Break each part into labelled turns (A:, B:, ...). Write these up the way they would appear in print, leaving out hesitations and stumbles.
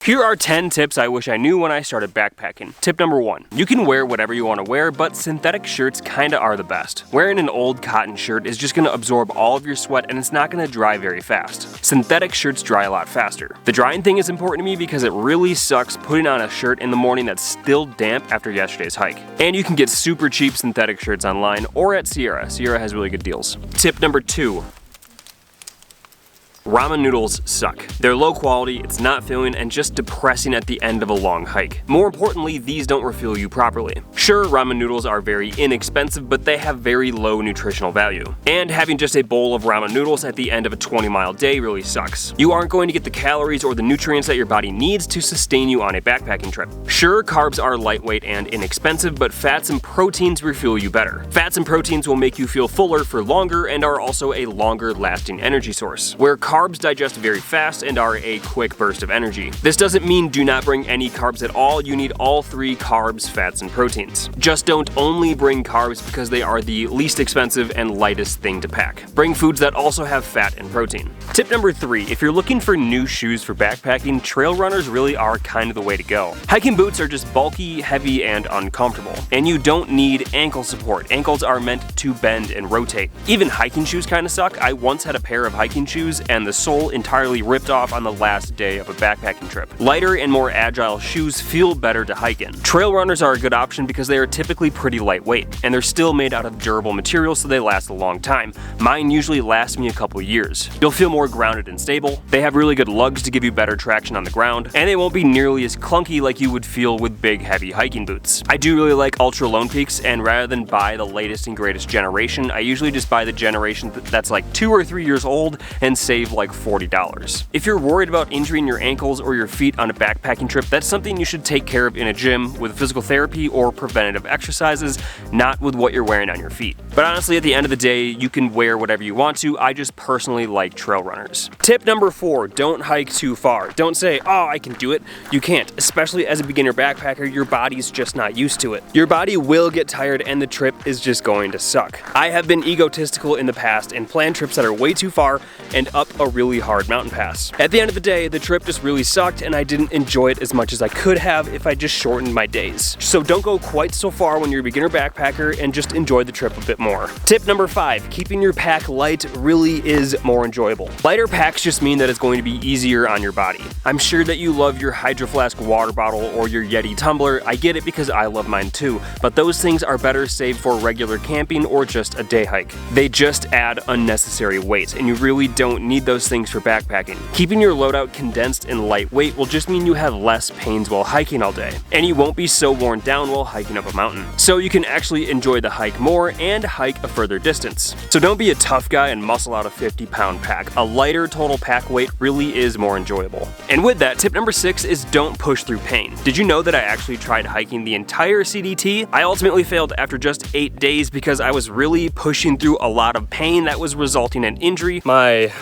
A: Here are 10 tips I wish I knew when I started backpacking. Tip number 1. You can wear whatever you want to wear, but synthetic shirts kinda are the best. Wearing an old cotton shirt is just gonna absorb all of your sweat and it's not gonna dry very fast. Synthetic shirts dry a lot faster. The drying thing is important to me because it really sucks putting on a shirt in the morning that's still damp after yesterday's hike. And you can get super cheap synthetic shirts online or at Sierra. Sierra has really good deals. Tip number 2. Ramen noodles suck. They're low quality, it's not filling, and just depressing at the end of a long hike. More importantly, these don't refuel you properly. Sure, ramen noodles are very inexpensive, but they have very low nutritional value. And having just a bowl of ramen noodles at the end of a 20-mile day really sucks. You aren't going to get the calories or the nutrients that your body needs to sustain you on a backpacking trip. Sure, carbs are lightweight and inexpensive, but fats and proteins refuel you better. Fats and proteins will make you feel fuller for longer and are also a longer lasting energy source, where carbs digest very fast and are a quick burst of energy. This doesn't mean do not bring any carbs at all. You need all 3 carbs, fats, and proteins. Just don't only bring carbs because they are the least expensive and lightest thing to pack. Bring foods that also have fat and protein. Tip number 3. If you're looking for new shoes for backpacking, trail runners really are kind of the way to go. Hiking boots are just bulky, heavy, and uncomfortable. And you don't need ankle support. Ankles are meant to bend and rotate. Even hiking shoes kind of suck. I once had a pair of hiking shoes and the sole entirely ripped off on the last day of a backpacking trip. Lighter and more agile shoes feel better to hike in. Trail runners are a good option because they are typically pretty lightweight, and they're still made out of durable material so they last a long time. Mine usually last me a couple years. You'll feel more grounded and stable, they have really good lugs to give you better traction on the ground, and they won't be nearly as clunky like you would feel with big heavy hiking boots. I do really like Ultra Lone Peaks, and rather than buy the latest and greatest generation, I usually just buy the generation that's like 2 or 3 years old and save like $40. If you're worried about injuring your ankles or your feet on a backpacking trip, that's something you should take care of in a gym with physical therapy or preventative exercises, not with what you're wearing on your feet. But honestly, at the end of the day, you can wear whatever you want to. I just personally like trail runners. Tip number 4, don't hike too far. Don't say, oh, I can do it. You can't, especially as a beginner backpacker, your body's just not used to it. Your body will get tired and the trip is just going to suck. I have been egotistical in the past and planned trips that are way too far and up a really hard mountain pass. At the end of the day, the trip just really sucked and I didn't enjoy it as much as I could have if I just shortened my days. So don't go quite so far when you're a beginner backpacker and just enjoy the trip a bit more. Tip number 5, keeping your pack light really is more enjoyable. Lighter packs just mean that it's going to be easier on your body. I'm sure that you love your Hydro Flask water bottle or your Yeti tumbler. I get it because I love mine too, but those things are better saved for regular camping or just a day hike. They just add unnecessary weight and you really don't need those things for backpacking. Keeping your loadout condensed and lightweight will just mean you have less pains while hiking all day, and you won't be so worn down while hiking up a mountain. So you can actually enjoy the hike more and hike a further distance. So don't be a tough guy and muscle out a 50-pound pack. A lighter total pack weight really is more enjoyable. And with that, tip number 6 is don't push through pain. Did you know that I actually tried hiking the entire CDT? I ultimately failed after just 8 days because I was really pushing through a lot of pain that was resulting in injury. My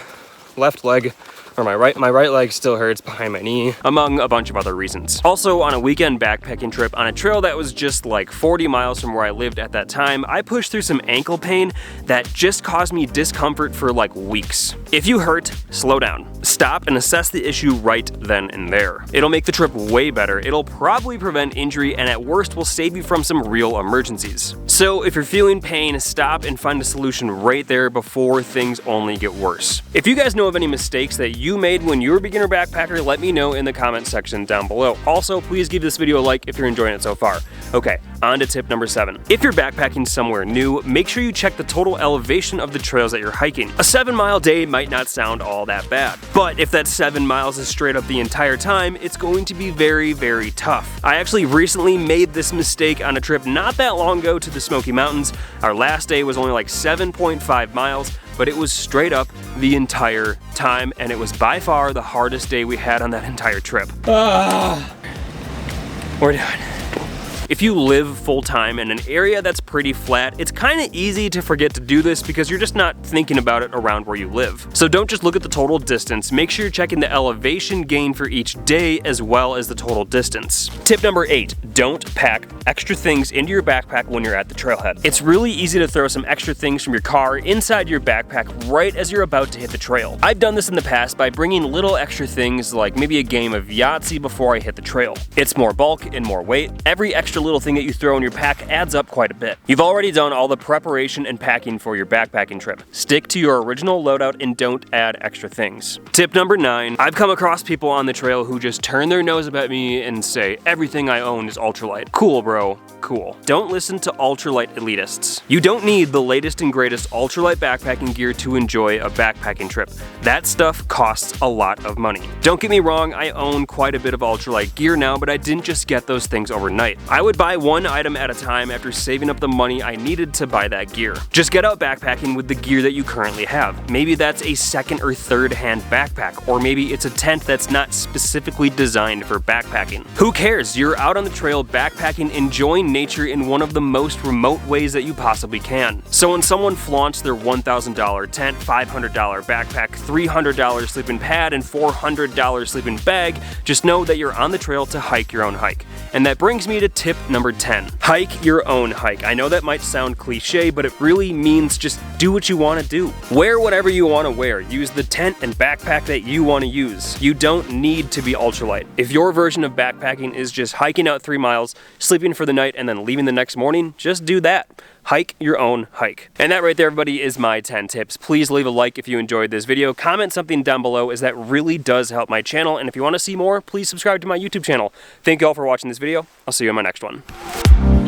A: left leg, or my right leg still hurts behind my knee, among a bunch of other reasons. Also, on a weekend backpacking trip on a trail that was just like 40 miles from where I lived at that time, I pushed through some ankle pain that just caused me discomfort for like weeks. If you hurt, slow down. Stop and assess the issue right then and there. It'll make the trip way better, it'll probably prevent injury, and at worst will save you from some real emergencies. So if you're feeling pain, stop and find a solution right there before things only get worse. If you guys know of any mistakes that you made when you were a beginner backpacker, let me know in the comment section down below. Also, please give this video a like if you're enjoying it so far. Okay, on to tip number 7. If you're backpacking somewhere new, make sure you check the total elevation of the trails that you're hiking. A 7-mile day might not sound all that bad, but if that 7 miles is straight up the entire time, it's going to be very, very tough. I actually recently made this mistake on a trip not that long ago to the Smoky Mountains. Our last day was only like 7.5 miles, but it was straight up the entire time, and it was by far the hardest day we had on that entire trip. We're done. If you live full-time in an area that's pretty flat, it's kind of easy to forget to do this because you're just not thinking about it around where you live. So don't just look at the total distance, make sure you're checking the elevation gain for each day as well as the total distance. Tip number 8, don't pack extra things into your backpack when you're at the trailhead. It's really easy to throw some extra things from your car inside your backpack right as you're about to hit the trail. I've done this in the past by bringing little extra things like maybe a game of Yahtzee before I hit the trail. It's more bulk and more weight. Every extra little thing that you throw in your pack adds up quite a bit. You've already done all the preparation and packing for your backpacking trip. Stick to your original loadout and don't add extra things. Tip number 9, I've come across people on the trail who just turn their nose up at me and say, everything I own is ultralight. Cool, bro. Cool. Don't listen to ultralight elitists. You don't need the latest and greatest ultralight backpacking gear to enjoy a backpacking trip. That stuff costs a lot of money. Don't get me wrong, I own quite a bit of ultralight gear now, but I didn't just get those things overnight. I would buy one item at a time after saving up the money I needed to buy that gear. Just get out backpacking with the gear that you currently have. Maybe that's a second or third hand backpack, or maybe it's a tent that's not specifically designed for backpacking. Who cares? You're out on the trail backpacking, enjoying nature in one of the most remote ways that you possibly can. So when someone flaunts their $1,000 tent, $500 backpack, $300 sleeping pad, and $400 sleeping bag, just know that you're on the trail to hike your own hike. And that brings me to tip number 10. Hike your own hike. I know that might sound cliche, but it really means just do what you want to do. Wear whatever you want to wear. Use the tent and backpack that you want to use. You don't need to be ultralight. If your version of backpacking is just hiking out 3 miles, sleeping for the night, and then leaving the next morning, just do that. Hike your own hike. And that right there, everybody, is my 10 tips. Please leave a like if you enjoyed this video. Comment something down below, as that really does help my channel. And if you want to see more, please subscribe to my YouTube channel. Thank you all for watching this video. I'll see you in my next one.